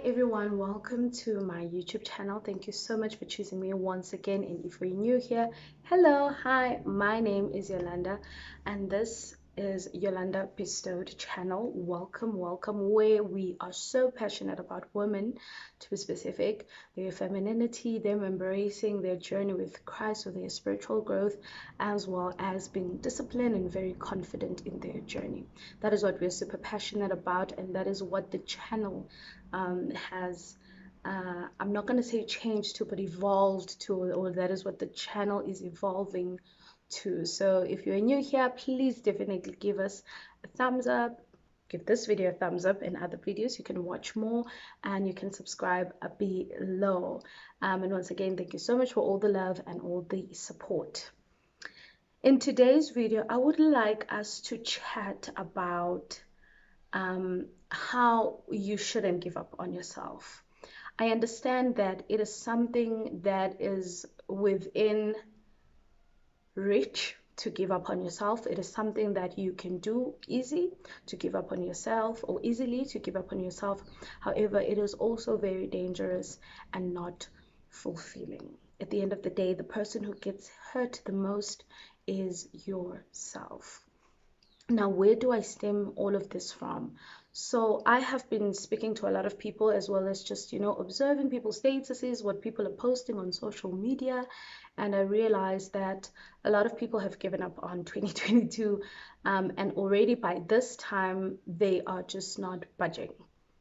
everyone, welcome to my YouTube channel. Thank you so much for choosing me once again. And if you're new here, hello, hi, my name is Yolanda, and this is Yolanda Bestowed channel. Welcome, where we are so passionate about women, to be specific, their femininity, them embracing their journey with Christ, or their spiritual growth, as well as being disciplined and very confident in their journey. That is what we're super passionate about, and that is what the channel has I'm not going to say changed to, but evolved to, or that is what the channel is evolving to. So if you're new here, please definitely give us a thumbs up, give this video a thumbs up, and other videos you can watch more, and you can subscribe below. And once again, thank you so much for all the love and all the support. In today's video, I would like us to chat about how you shouldn't give up on yourself. I understand that it is something that is within reach to give up on yourself. It is something that you can do easy to give up on yourself, or easily to give up on yourself. However, it is also very dangerous and not fulfilling. At the end of the day, the person who gets hurt the most is yourself. Now, where do I stem all of this from? So I have been speaking to a lot of people, as well as just, observing people's statuses, what people are posting on social media. And I realized that a lot of people have given up on 2022. And already by this time, they are just not budging.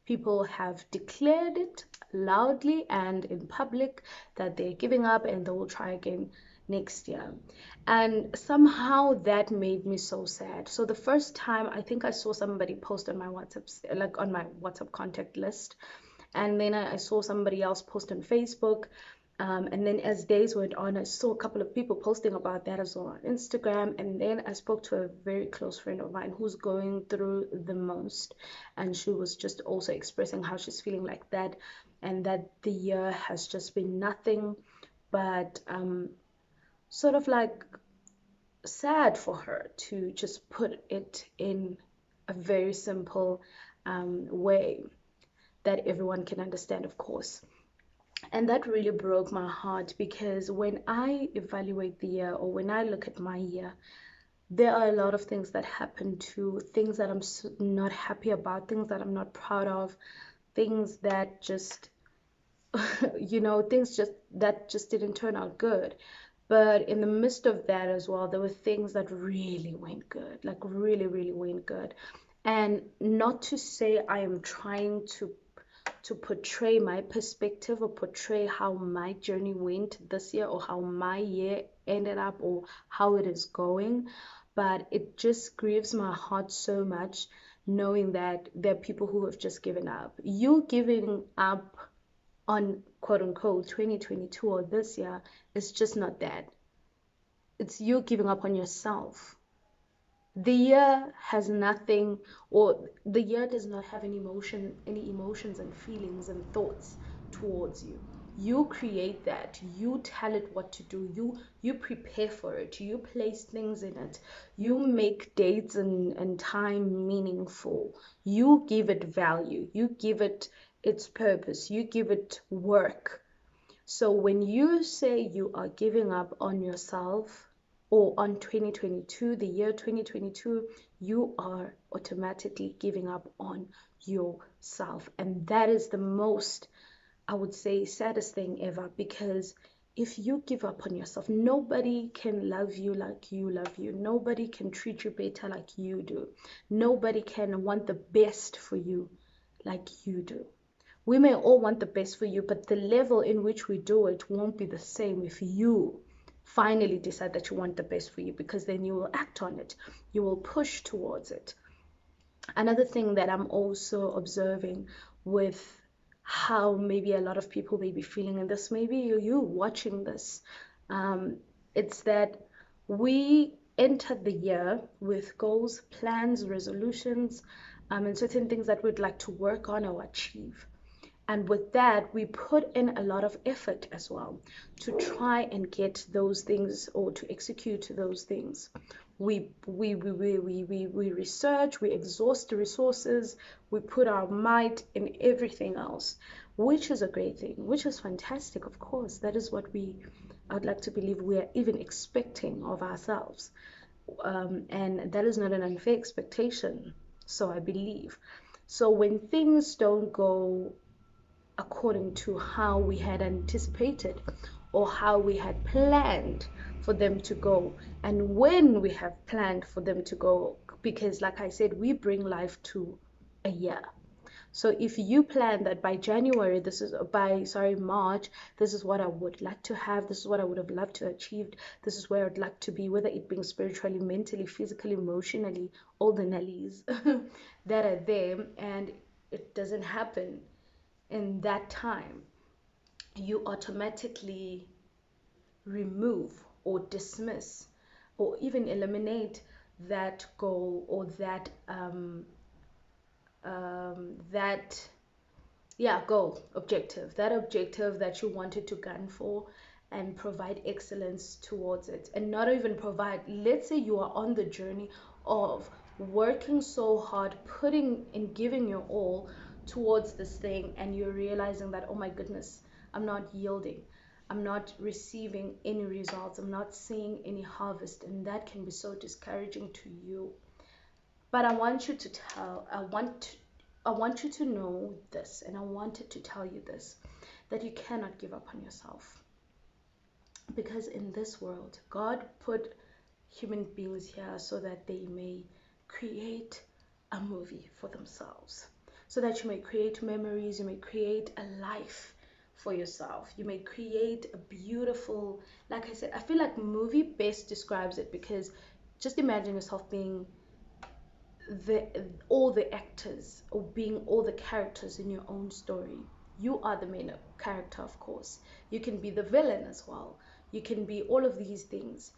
People have declared it loudly and in public that they're giving up and they will try again next year. And somehow that made me so sad. So the first time, I think I saw somebody post on my WhatsApp, like on my WhatsApp contact list, and then I saw somebody else post on Facebook. And then as days went on, I saw a couple of people posting about that as well on Instagram. And then I spoke to a very close friend of mine who's going through the most. And she was just also expressing how she's feeling like that, and that the year has just been nothing but sort of like sad for her, to just put it in a very simple way that everyone can understand, of course. And that really broke my heart, because when I evaluate the year, or when I look at my year, there are a lot of things that happen, to things that I'm not happy about, things that I'm not proud of, things that just things just didn't turn out good. But in the midst of that as well, there were things that really went good, like really went good. And not to say I am trying to portray my perspective, or portray how my journey went this year, or how my year ended up, or how it is going, but it just grieves my heart so much knowing that there are people who have just given up. You giving up on quote unquote 2022 or this year is just not that. It's you giving up on yourself. The year has nothing, or the year does not have any emotions and feelings and thoughts towards you. You create that, you tell it what to do, you prepare for it, you place things in it, you make dates and time meaningful, you give it value, you give it its purpose, you give it work. So when you say you are giving up on yourself, or on 2022, the year 2022, you are automatically giving up on yourself. And that is the most, I would say, saddest thing ever, because if you give up on yourself, nobody can love you like you love you. Nobody can treat you better like you do. Nobody can want the best for you like you do. We may all want the best for you, but the level in which we do it won't be the same if you finally decide that you want the best for you, because then you will act on it, you will push towards it. Another thing that I'm also observing with how maybe a lot of people may be feeling, and this maybe you watching this, it's that we enter the year with goals, plans, resolutions, and certain things that we'd like to work on or achieve. And with that, we put in a lot of effort as well to try and get those things, or to execute those things. We research, we exhaust the resources, we put our might in everything else, which is a great thing, which is fantastic, of course. That is what I would like to believe we are even expecting of ourselves. And that is not an unfair expectation, so I believe. So when things don't go according to how we had anticipated or how we had planned for them to go, and when we have planned for them to go, because like I said, we bring life to a year. So if you plan that by January, March, this is what I would like to have, this is what I would have loved to achieve, this is where I'd like to be, whether it being spiritually, mentally, physically, emotionally, all the nellies that are there, and it doesn't happen in that time, you automatically remove or dismiss or even eliminate that goal or that goal, objective, that objective that you wanted to gun for, and provide excellence towards it. And not even provide, let's say you are on the journey of working so hard, putting and giving your all towards this thing, and you're realizing that, oh my goodness, I'm not yielding, I'm not receiving any results, I'm not seeing any harvest, and that can be so discouraging to you. But I want you to I want you to know this, and I wanted to tell you this, that you cannot give up on yourself. Because in this world, God put human beings here so that they may create a movie for themselves. So that you may create memories, you may create a life for yourself. You may create a beautiful, like I said, I feel like movie best describes it, because just imagine yourself being the all the actors, or being all the characters in your own story. You are the main character, of course. You can be the villain as well. You can be all of these things.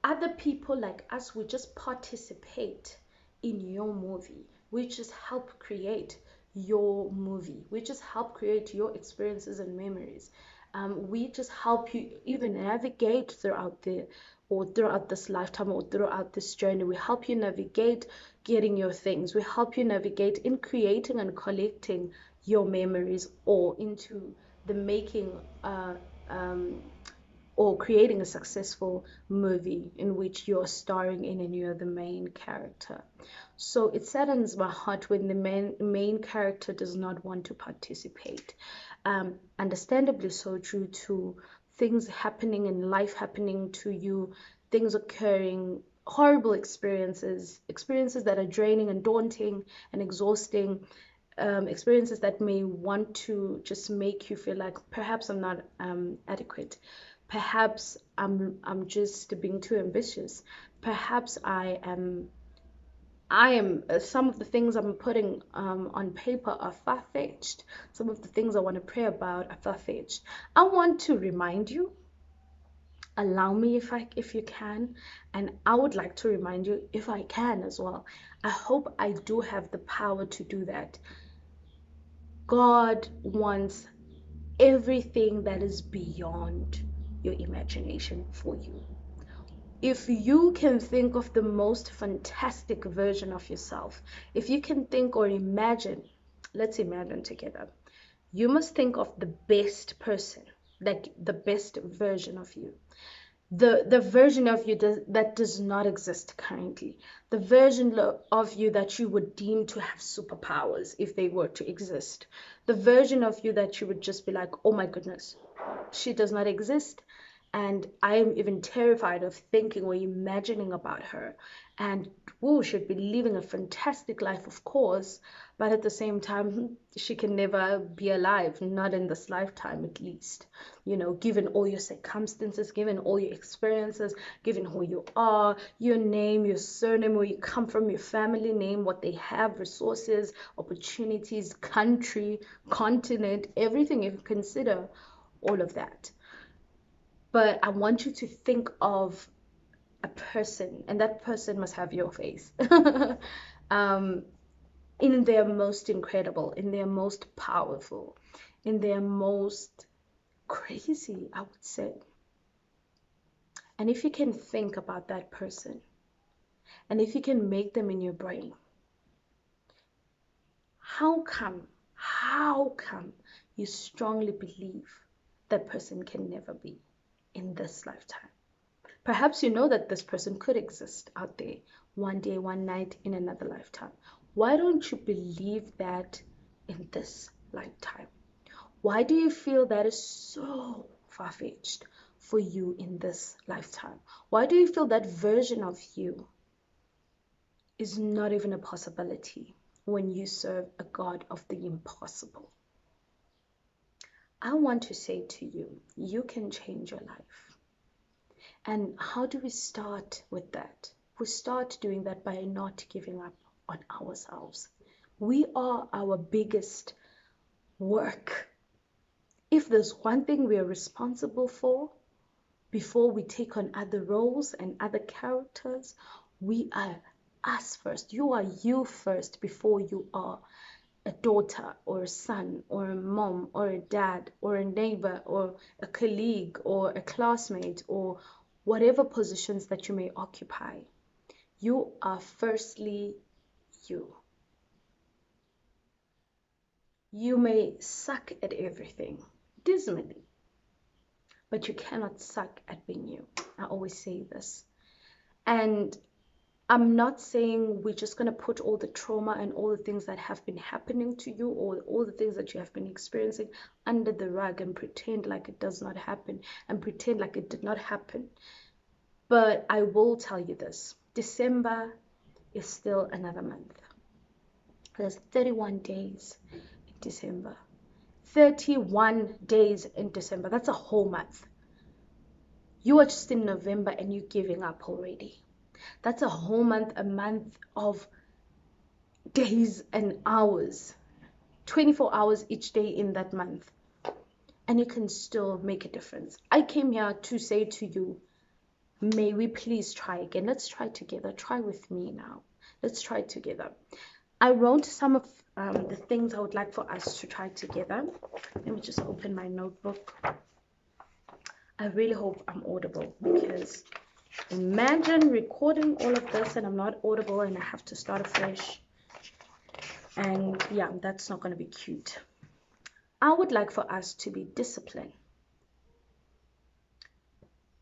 Other people like us, we just participate in your movie. We just help create your movie. We just help create your experiences and memories. We just help you even navigate throughout throughout this lifetime, or throughout this journey. We help you navigate getting your things. We help you navigate in creating and collecting your memories, or into the making um, or creating a successful movie in which you're starring in and you're the main character. So it saddens my heart when the main character does not want to participate. Understandably so, due to things happening in life, happening to you, things occurring, horrible experiences that are draining and daunting and exhausting, experiences that may want to just make you feel like perhaps I'm not adequate. Perhaps I'm just being too ambitious. Perhaps some of the things I'm putting on paper are far-fetched. Some of the things I want to pray about are far-fetched. I want to remind you, allow me if you can, and I would like to remind you if I can as well. I hope I do have the power to do that. God wants everything that is beyond your imagination for you. If you can think of the most fantastic version of yourself, if you can think or imagine, let's imagine together, you must think of the best person, like the best version of you, the version of you that does not exist currently, the version of you that you would deem to have superpowers if they were to exist, the version of you that you would just be like, oh my goodness, she does not exist, and I am even terrified of thinking or imagining about her. And woo, she'd be living a fantastic life, of course, but at the same time, she can never be alive, not in this lifetime at least. You know, given all your circumstances, given all your experiences, given who you are, your name, your surname, where you come from, your family name, what they have, resources, opportunities, country, continent, everything you consider, all of that. But I want you to think of a person, and that person must have your face. um, in their most incredible, in their most powerful, in their most crazy, I would say. And if you can think about that person, and if you can make them in your brain, how come you strongly believe that person can never be in this lifetime? Perhaps you know that this person could exist out there one day, one night, in another lifetime. Why don't you believe that in this lifetime? Why do you feel that is so far-fetched for you in this lifetime? Why do you feel that version of you is not even a possibility when you serve a God of the impossible? I want to say to you, you can change your life. And how do we start with that? We start doing that by not giving up on ourselves. We are our biggest work. If there's one thing we are responsible for before we take on other roles and other characters, we are us first. You are you first before you are a daughter or a son or a mom or a dad or a neighbor or a colleague or a classmate or whatever positions that you may occupy. You are firstly you. You may suck at everything dismally, but you cannot suck at being you. I always say this. And I'm not saying we're just going to put all the trauma and all the things that have been happening to you or all the things that you have been experiencing under the rug and pretend like it does not happen and pretend like it did not happen. But I will tell you this. December is still another month. There's 31 days in December. 31 days in December. That's a whole month. You are just in November and you're giving up already. That's a whole month, a month of days and hours. 24 hours each day in that month. And you can still make a difference. I came here to say to you, may we please try again. Let's try together. Try with me now. Let's try together. I wrote some of the things I would like for us to try together. Let me just open my notebook. I really hope I'm audible, because imagine recording all of this and I'm not audible and I have to start afresh. And yeah, that's not going to be cute. I would like for us to be disciplined.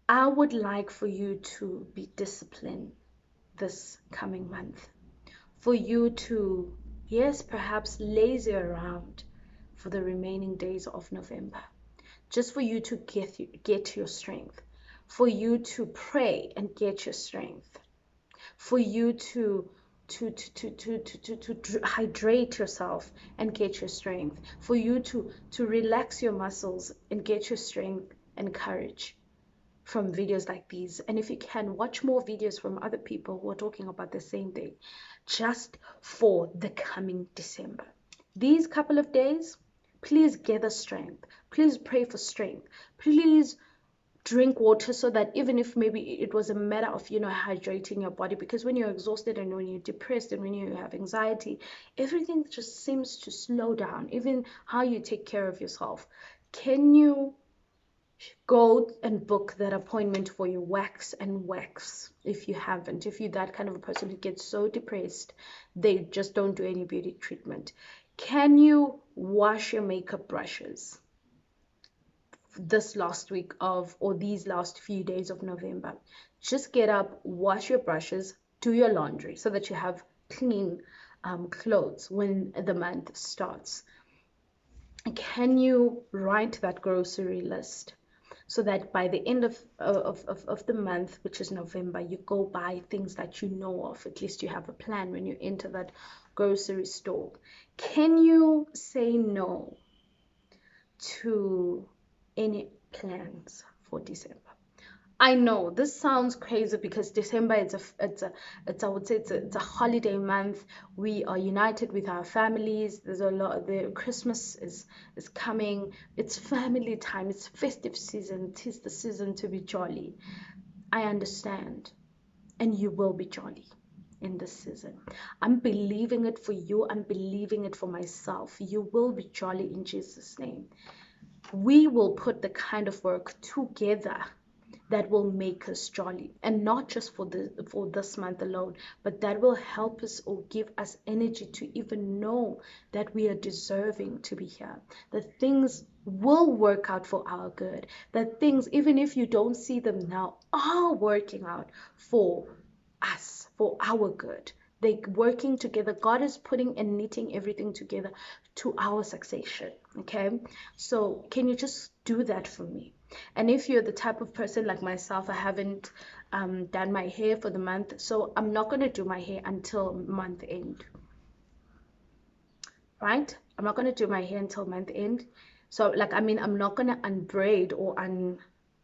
I would like for you to be disciplined this coming month. For you to, yes, perhaps lazy around for the remaining days of November. Just for you to get your strength. For you to pray and get your strength. For you to hydrate yourself and get your strength. For you to relax your muscles and get your strength and courage from videos like these. And if you can, watch more videos from other people who are talking about the same thing, just for the coming December. These couple of days, please gather strength. Please pray for strength. Please drink water, so that even if maybe it was a matter of, hydrating your body, because when you're exhausted and when you're depressed and when you have anxiety, everything just seems to slow down, even how you take care of yourself. Can you go and book that appointment for your wax and wax if you haven't? If you're that kind of a person who gets so depressed, they just don't do any beauty treatment. Can you wash your makeup brushes this last week of, or these last few days of November? Just get up, wash your brushes, do your laundry so that you have clean clothes when the month starts. Can you write that grocery list so that by the end of the month, which is November, you go buy things that you know of? At least you have a plan when you enter that grocery store. Can you say no to any plans for December? I know this sounds crazy, because December I would say it's a holiday month. We are united with our families. There's a lot. The Christmas is coming. It's family time. It's festive season. It is the season to be jolly. I understand, and you will be jolly in this season. I'm believing it for you. I'm believing it for myself. You will be jolly in Jesus' name. We will put the kind of work together that will make us jolly, and not just for this month alone, but that will help us or give us energy to even know that we are deserving to be here, that things will work out for our good, that things, even if you don't see them now, are working out for us, for our good. They working together. God is putting and knitting everything together to our succession. Okay, so can you just do that for me? And if you're the type of person like myself, I haven't done my hair for the month, so I'm not going to do my hair until month end, right? I'm not going to do my hair until month end. So like, I mean, I'm not going to unbraid or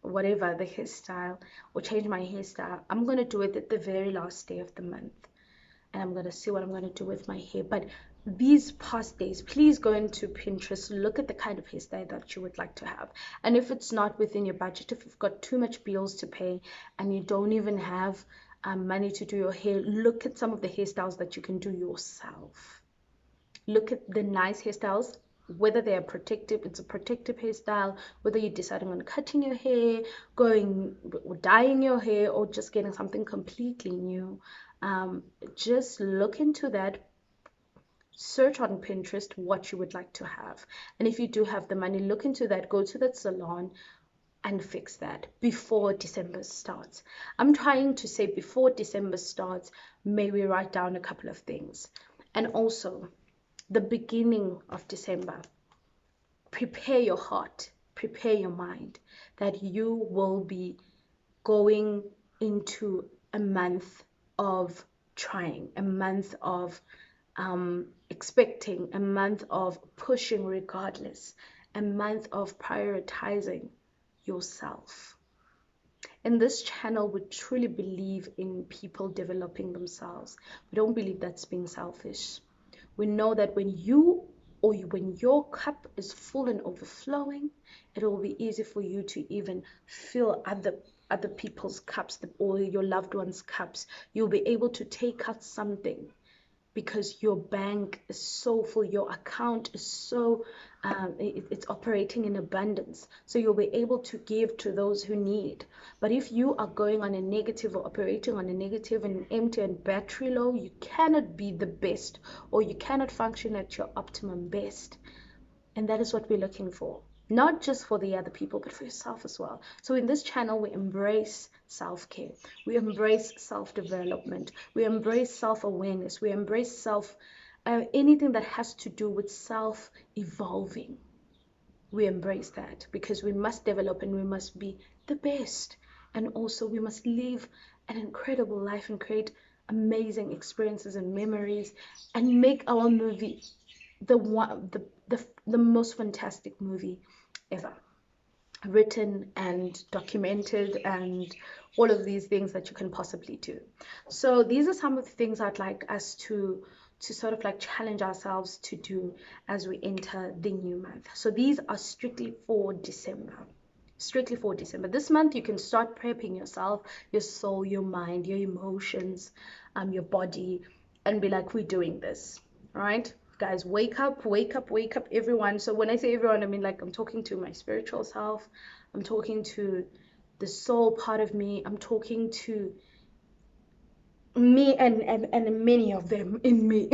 whatever the hairstyle or change my hairstyle. I'm going to do it at the very last day of the month, and I'm going to see what I'm going to do with my hair. But these past days, please go into Pinterest, look at the kind of hairstyle that you would like to have. And if it's not within your budget, if you've got too much bills to pay and you don't even have money to do your hair, look at some of the hairstyles that you can do yourself. Look at the nice hairstyles, whether they are protective, it's a protective hairstyle, whether you're deciding on cutting your hair, going or dyeing your hair, or just getting something completely new. Just look into that, search on Pinterest what you would like to have. And if you do have the money, look into that, go to that salon and fix that before December starts. I'm trying to say before December starts, may we write down a couple of things. And also, the beginning of December, prepare your heart, prepare your mind that you will be going into a month of trying, a month of expecting, a month of pushing regardless, a month of prioritizing yourself. In this channel, we truly believe in people developing themselves. We don't believe that's being selfish. We know that when your cup is full and overflowing, it will be easy for you to even fill other people's cups, or your loved ones' cups. You'll be able to take out something because your bank is so full, your account is so it's operating in abundance, so you'll be able to give to those who need. But if you are going on a negative or operating on a negative and empty and battery low, you cannot be the best, or you cannot function at your optimum best. And that is what we're looking for, not just for the other people, but for yourself as well. So in this channel, we embrace self-care, we embrace self-development, we embrace self-awareness, we embrace anything that has to do with self-evolving. We embrace that because we must develop and we must be the best. And also we must live an incredible life and create amazing experiences and memories and make our movie the most fantastic movie ever, written and documented and all of these things that you can possibly do. So these are some of the things I'd like us to sort of like challenge ourselves to do as we enter the new month. So these are strictly for December. Strictly for December. This month you can start prepping yourself, your soul, your mind, your emotions, your body, and be like, we're doing this. All right, guys, wake up, wake up, wake up, everyone. So when I say everyone, I mean like I'm talking to my spiritual self, I'm talking to the soul part of me, I'm talking to me and many of them in me,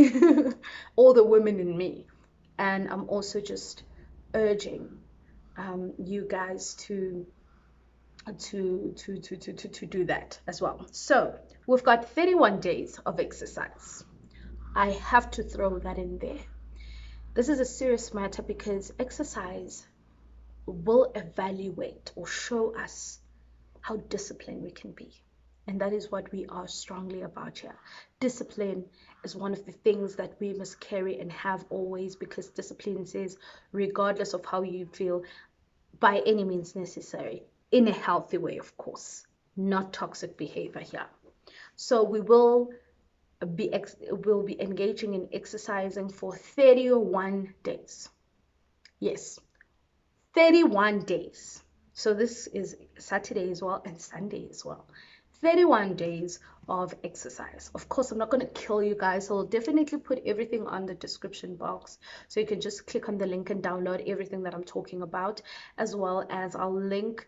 all the women in me. And I'm also just urging you guys to do that as well. So we've got 31 days of exercise. I have to throw that in there. This is a serious matter because exercise will evaluate or show us how disciplined we can be. And that is what we are strongly about here. Discipline is one of the things that we must carry and have always, because discipline says, regardless of how you feel, by any means necessary, in a healthy way, of course, not toxic behavior here. So we will be engaging in exercising for 31 days. Yes, 31 days. So this is Saturday as well and Sunday as well. 31 days of exercise. Of course, I'm not going to kill you guys, so I'll definitely put everything on the description box, so you can just click on the link and download everything that I'm talking about, as well as I'll link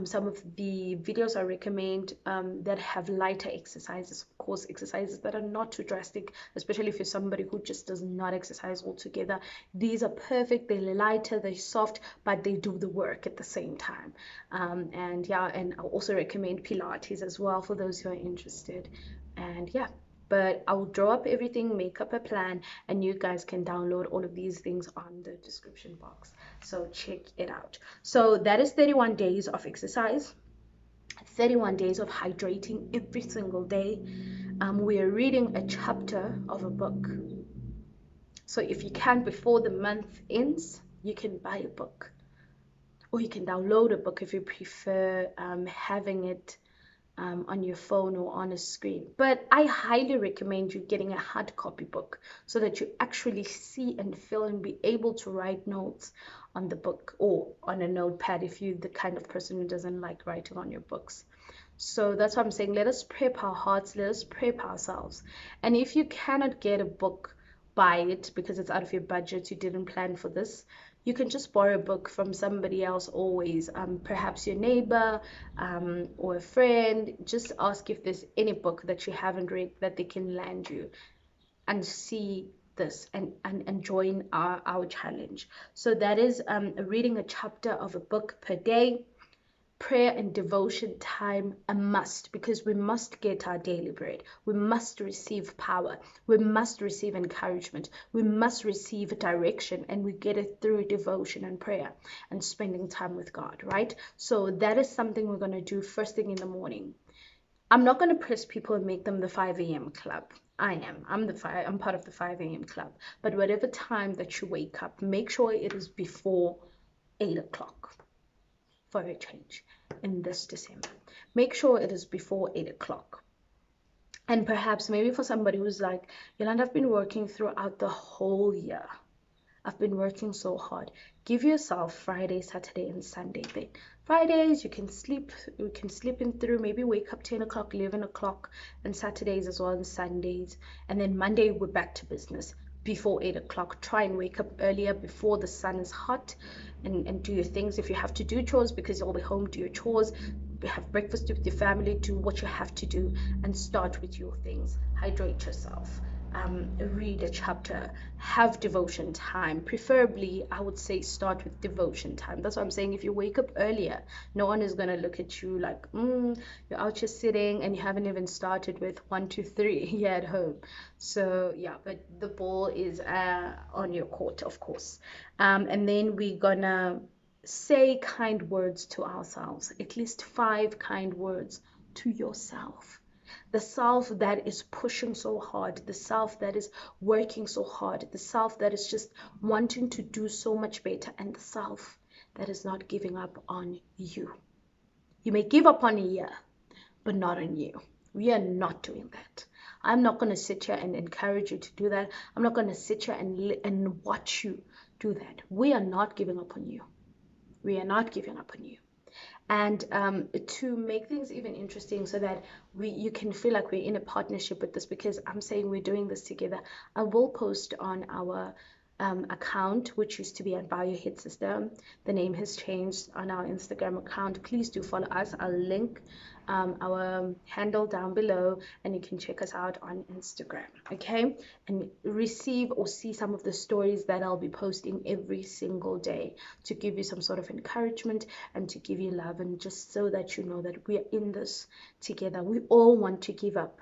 some of the videos I recommend that have lighter exercises. Of course, exercises that are not too drastic, especially if you're somebody who just does not exercise altogether. These are perfect. They're lighter, they're soft, but they do the work at the same time. And yeah, and I'll also recommend Pilates as well for those who are interested. And yeah, but I'll draw up everything, make up a plan, and you guys can download all of these things on the description box. So check it out. So that is 31 days of exercise, 31 days of hydrating every single day. We are reading a chapter of a book. So if you can, before the month ends, you can buy a book, or you can download a book if you prefer having it on your phone or on a screen. But I highly recommend you getting a hard copy book so that you actually see and feel and be able to write notes on the book or on a notepad if you're the kind of person who doesn't like writing on your books. So that's what I'm saying. Let us prep our hearts, let us prep ourselves. And if you cannot get a book, buy it because it's out of your budget, you didn't plan for this. You can just borrow a book from somebody else always, perhaps your neighbor or a friend. Just ask if there's any book that you haven't read that they can lend you, and see this and join our challenge. So that is reading a chapter of a book per day. Prayer and devotion time a must, because we must get our daily bread. We must receive power. We must receive encouragement. We must receive direction, and we get it through devotion and prayer and spending time with God, right? So that is something we're going to do first thing in the morning. I'm not going to press people and make them the 5 a.m. club. I'm part of the 5 a.m. club. But whatever time that you wake up, make sure it is before 8 o'clock. For a change in this December. Make sure it is before 8 o'clock. And perhaps maybe for somebody who's like, Yolanda, I've been working throughout the whole year. I've been working so hard. Give yourself Friday, Saturday, and Sunday then. Fridays, you can sleep in through, maybe wake up 10 o'clock, 11 o'clock, and Saturdays as well, and Sundays. And then Monday, we're back to business before 8 o'clock. Try and wake up earlier before the sun is hot, and do your things. If you have to do chores because you'll be home, do your chores. Have breakfast with your family, do what you have to do, and start with your things. Hydrate yourself. Read a chapter, have devotion time. Preferably, I would say start with devotion time. That's what I'm saying. If you wake up earlier, no one is going to look at you like, you're out here sitting and you haven't even started with 1, 2, 3 here at home. So yeah, but the ball is on your court, of course. And then we're gonna say kind words to ourselves, at least 5 kind words to yourself. The self that is pushing so hard, the self that is working so hard, the self that is just wanting to do so much better, and the self that is not giving up on you. You may give up on a year, but not on you. We are not doing that. I'm not going to sit here and encourage you to do that. I'm not going to sit here and watch you do that. We are not giving up on you. We are not giving up on you. And to make things even interesting so that you can feel like we're in a partnership with this, because I'm saying we're doing this together, I will post on our account, which used to be at Biohit System. The name has changed on our Instagram account. Please do follow us. I'll link our handle down below, and you can check us out on Instagram, okay? And receive or see some of the stories that I'll be posting every single day to give you some sort of encouragement and to give you love, and just so that you know that we are in this together. We all want to give up,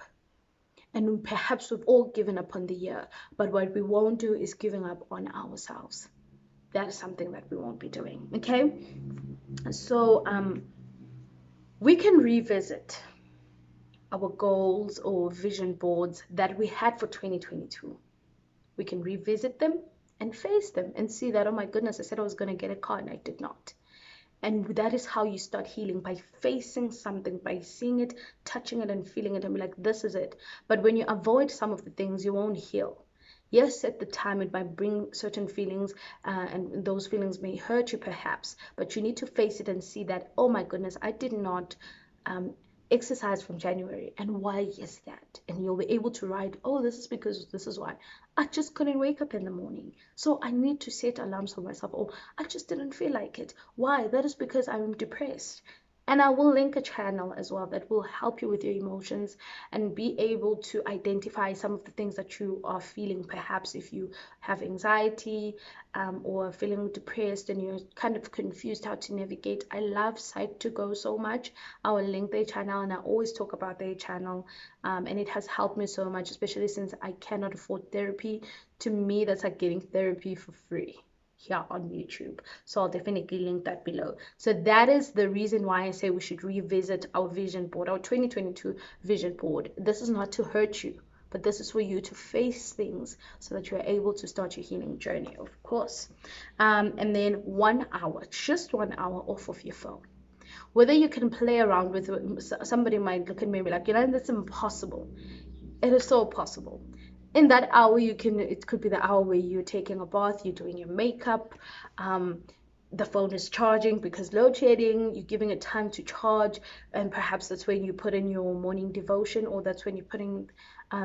and perhaps we've all given up on the year, but what we won't do is giving up on ourselves. That is something that we won't be doing, okay? So we can revisit our goals or vision boards that we had for 2022. We can revisit them and face them and see that, oh my goodness, I said I was going to get a car and I did not. And that is how you start healing, by facing something, by seeing it, touching it, and feeling it, and be like, this is it. But when you avoid some of the things, you won't heal. Yes, at the time it might bring certain feelings, and those feelings may hurt you perhaps, but you need to face it and see that, oh my goodness, I did not exercise from January, and why is that? And you'll be able to write, oh, this is because this is why. I just couldn't wake up in the morning, so I need to set alarms for myself, or I just didn't feel like it. Why? That is because I'm depressed. And I will link a channel as well that will help you with your emotions and be able to identify some of the things that you are feeling. Perhaps if you have anxiety, or feeling depressed and you're kind of confused how to navigate. I love Psych2Go so much. I will link their channel, and I always talk about their channel, and it has helped me so much, especially since I cannot afford therapy. To me, that's like getting therapy for free here on YouTube. So I'll definitely link that below. So that is the reason why I say we should revisit our vision board, our 2022 vision board. This is not to hurt you, but this is for you to face things so that you're able to start your healing journey, of course. And then 1 hour, just 1 hour off of your phone. Whether you can play around with it, somebody might look at me and be like, that's impossible. It is so possible. In that hour, it could be the hour where you're taking a bath, you're doing your makeup, the phone is charging because load shedding, you're giving it time to charge, and perhaps that's when you put in your morning devotion, or that's when you're putting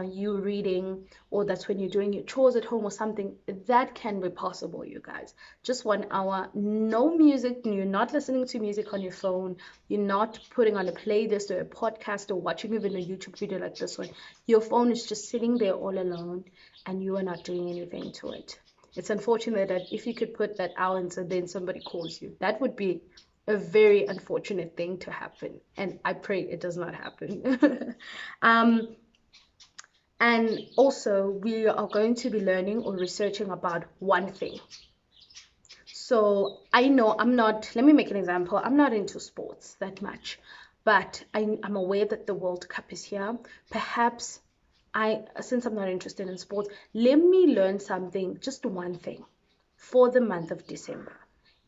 you reading, or that's when you're doing your chores at home or something. That can be possible, you guys. Just 1 hour, no music, you're not listening to music on your phone, you're not putting on a playlist or a podcast or watching even a YouTube video like this one. Your phone is just sitting there all alone and you are not doing anything to it. It's unfortunate that if you could put that hour and so then somebody calls you, that would be a very unfortunate thing to happen, and I pray it does not happen. And also, we are going to be learning or researching about one thing. So I know let me make an example. I'm not into sports that much, but I'm aware that the World Cup is here. Perhaps since I'm not interested in sports, let me learn something, just one thing, for the month of December.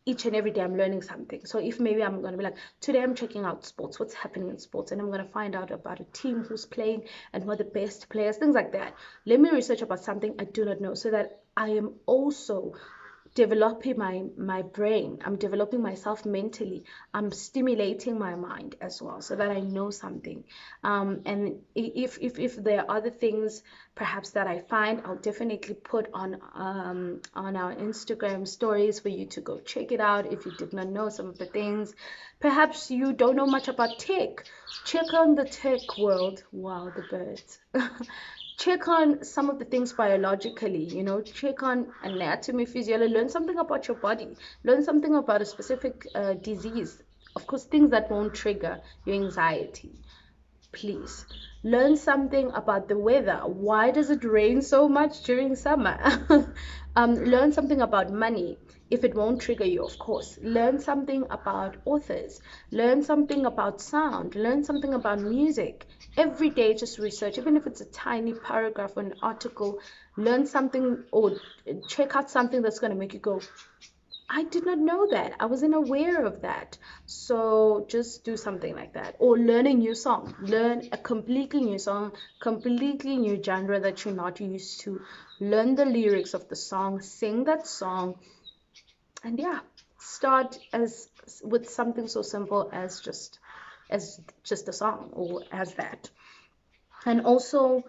Each and every day I'm learning something. So if maybe I'm going to be like, today I'm checking out sports, what's happening in sports, and I'm going to find out about a team who's playing and who are the best players, things like that. Let me research about something I do not know so that I am also developing my brain. I'm developing myself mentally. I'm stimulating my mind as well so that I know something. And if there are other things perhaps that I find, I'll definitely put on our Instagram stories for you to go check it out if you did not know some of the things. Perhaps you don't know much about tech. Check on the tech world. Wow, the birds. Check on some of the things biologically, check on anatomy, physiology, learn something about your body, learn something about a specific disease. Of course, things that won't trigger your anxiety. Please learn something about the weather. Why does it rain so much during summer? Learn something about money. If it won't trigger you, of course. Learn something about authors. Learn something about sound. Learn something about music. Every day, just research, even if it's a tiny paragraph or an article. Learn something or check out something that's going to make you go, I did not know that. I wasn't aware of that. So just do something like that. Or learn a new song. Learn a completely new song, completely new genre that you're not used to. Learn the lyrics of the song, sing that song. And yeah, start with something so simple as just a song, or as that. And also,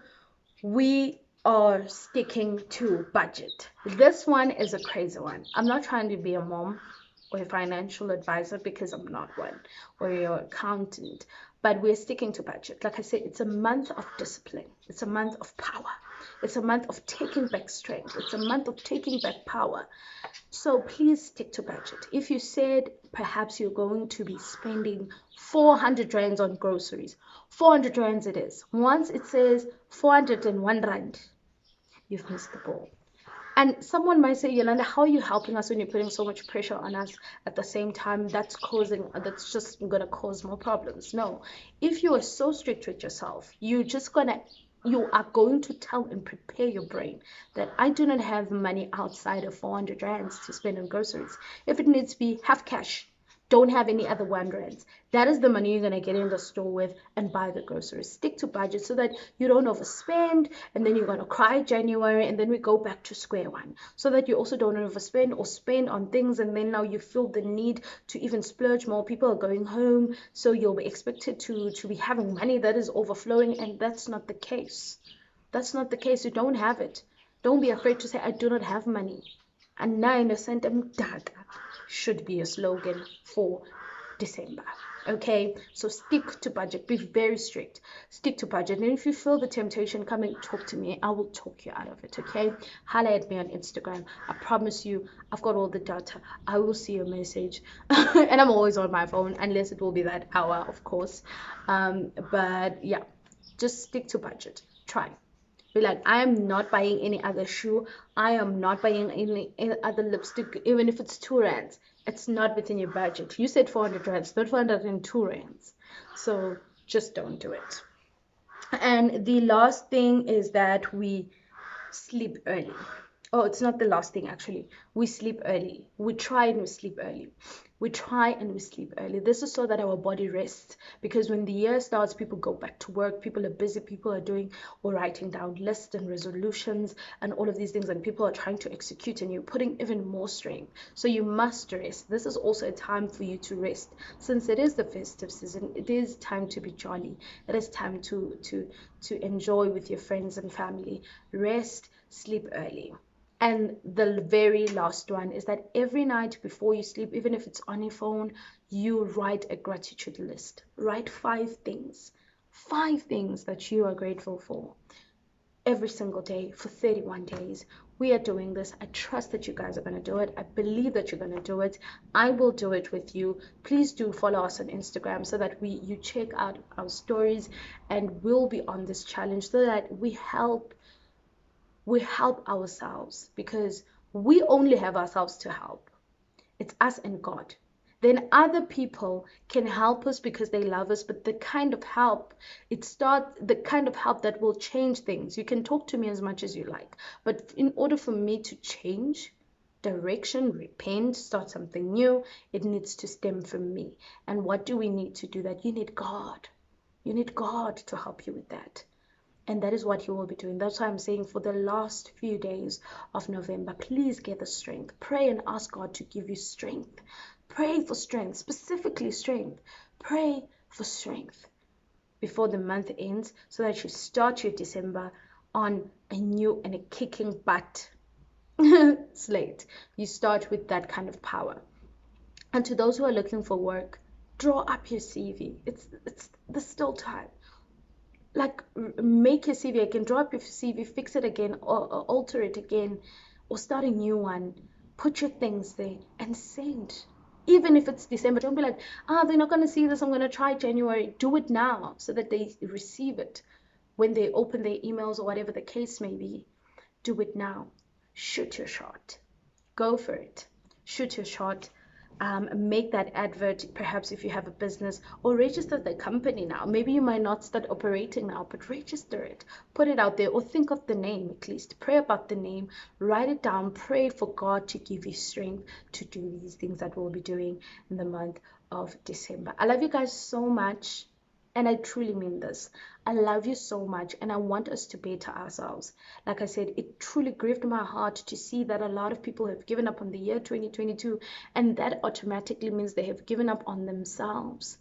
we are sticking to budget. This one is a crazy one. I'm not trying to be a mom or a financial advisor, because I'm not one, or your accountant, but we're sticking to budget. Like I said, it's a month of discipline. It's a month of power. It's a month of taking back strength. It's a month of taking back power. So please stick to budget. If you said perhaps you're going to be spending 400 rands on groceries, 400 rands it is. Once it says 401 rand, you've missed the ball. And someone might say, Yolanda, how are you helping us when you're putting so much pressure on us at the same time? That's just going to cause more problems. No, if you are so strict with yourself, you are going to tell and prepare your brain that I do not have money outside of 400 rands to spend on groceries. If it needs to be half cash, don't have any other 1 rands. That is the money you're going to get in the store with and buy the groceries. Stick to budget so that you don't overspend, and then you're going to cry January, and then we go back to square one, so that you also don't overspend or spend on things, and then now you feel the need to even splurge more. People are going home, so you'll be expected to be having money that is overflowing, and that's not the case. That's not the case. You don't have it. Don't be afraid to say, I do not have money. And 9% should be a slogan for December. Okay, so stick to budget, be very strict, stick to budget. And if you feel the temptation, come and talk to me. I will talk you out of it. Okay, holla at me on Instagram. I promise you, I've got all the data. I will see your message, and I'm always on my phone, unless it will be that hour, of course. But yeah, just stick to budget. Try. Be like, I am not buying any other shoe. I am not buying any other lipstick, even if it's 2 rands. It's not within your budget. You said 400 rands, not 402 rands. So just don't do it. And the last thing is that we sleep early. Oh, it's not the last thing actually. We sleep early. We try and we sleep early. We try and we sleep early. This is so that our body rests, because when the year starts, people go back to work. People are busy. People are doing or writing down lists and resolutions and all of these things, and people are trying to execute, and you're putting even more strain. So you must rest. This is also a time for you to rest, since it is the festive season. It is time to be jolly. It is time to enjoy with your friends and family. Rest, sleep early. And the very last one is that every night before you sleep, even if it's on your phone, you write a gratitude list. Write 5 things that you are grateful for every single day for 31 days. We are doing this. I trust that you guys are going to do it. I believe that you're going to do it. I will do it with you. Please do follow us on Instagram so that you check out our stories, and we'll be on this challenge so that we help ourselves, because we only have ourselves to help. It's us and God. Then other people can help us because they love us, but the kind of help that will change things. You can talk to me as much as you like, but in order for me to change direction, repent, start something new, it needs to stem from me. And what do we need to do that? You need God. You need God to help you with that. And that is what you will be doing. That's why I'm saying for the last few days of November, please get the strength. Pray and ask God to give you strength. Pray for strength, specifically strength. Pray for strength before the month ends, so that you start your December on a new and a kicking butt slate. You start with that kind of power. And to those who are looking for work, draw up your CV. There's still time. Like, make your CV again, draw up your CV, fix it again, or alter it again, or start a new one. Put your things there and send. Even if it's December, don't be like, they're not going to see this, I'm going to try January. Do it now so that they receive it when they open their emails or whatever the case may be. Do it now. Shoot your shot. Go for it. Shoot your shot. Make that advert, perhaps if you have a business, or register the company now. Maybe you might not start operating now, but register it, put it out there, or think of the name at least. Pray about the name, write it down, pray for God to give you strength to do these things that we'll be doing in the month of December. I love you guys so much. And I truly mean this. I love you so much, and I want us to better ourselves. Like I said, it truly grieved my heart to see that a lot of people have given up on the year 2022, and that automatically means they have given up on themselves.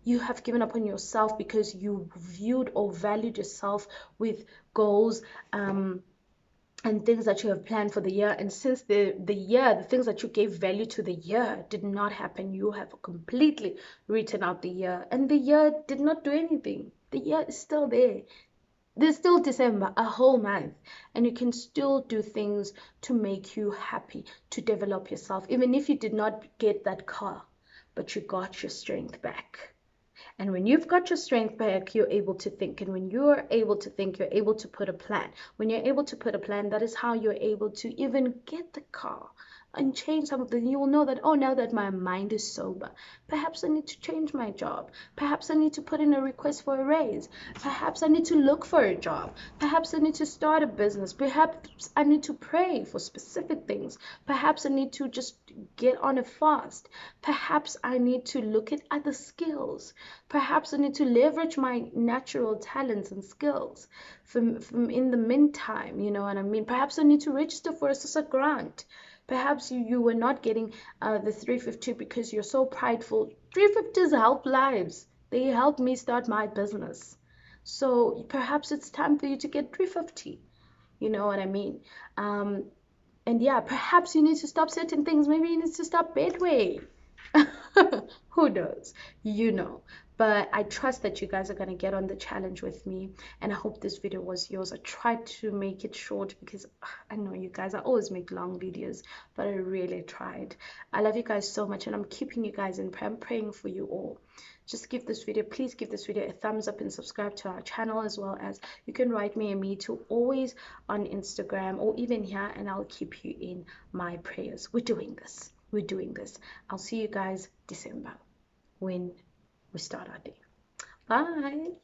You have given up on yourself because you viewed or valued yourself with goals, and things that you have planned for the year. And since the things that you gave value to the year did not happen, you have completely written out the year, and the year did not do anything. The year is still there. There's still December, a whole month, and you can still do things to make you happy, to develop yourself, even if you did not get that car, but you got your strength back. And when you've got your strength back, you're able to think. And when you're able to think, you're able to put a plan. When you're able to put a plan, that is how you're able to even get the car. and change some of the, you will know that, oh, now that my mind is sober, perhaps I need to change my job. Perhaps I need to put in a request for a raise. Perhaps I need to look for a job. Perhaps I need to start a business. Perhaps I need to pray for specific things. Perhaps I need to just get on a fast. Perhaps I need to look at other skills. Perhaps I need to leverage my natural talents and skills. From in the meantime, you know what I mean? Perhaps I need to register for a SISA grant. Perhaps you were not getting the 350 because you're so prideful. 350s help lives. They helped me start my business. So perhaps it's time for you to get 350. You know what I mean? Um, and yeah, perhaps you need to stop certain things. Maybe you need to stop Bedway. Who knows? You know. But I trust that you guys are going to get on the challenge with me. And I hope this video was yours. I tried to make it short because I know you guys, I always make long videos, but I really tried. I love you guys so much, and I'm keeping you guys in prayer. I'm praying for you all. Just give this video, please give this video a thumbs up and subscribe to our channel, as well as you can write me a me too, always on Instagram or even here, and I'll keep you in my prayers. We're doing this. We're doing this. I'll see you guys December when we start our day. Bye.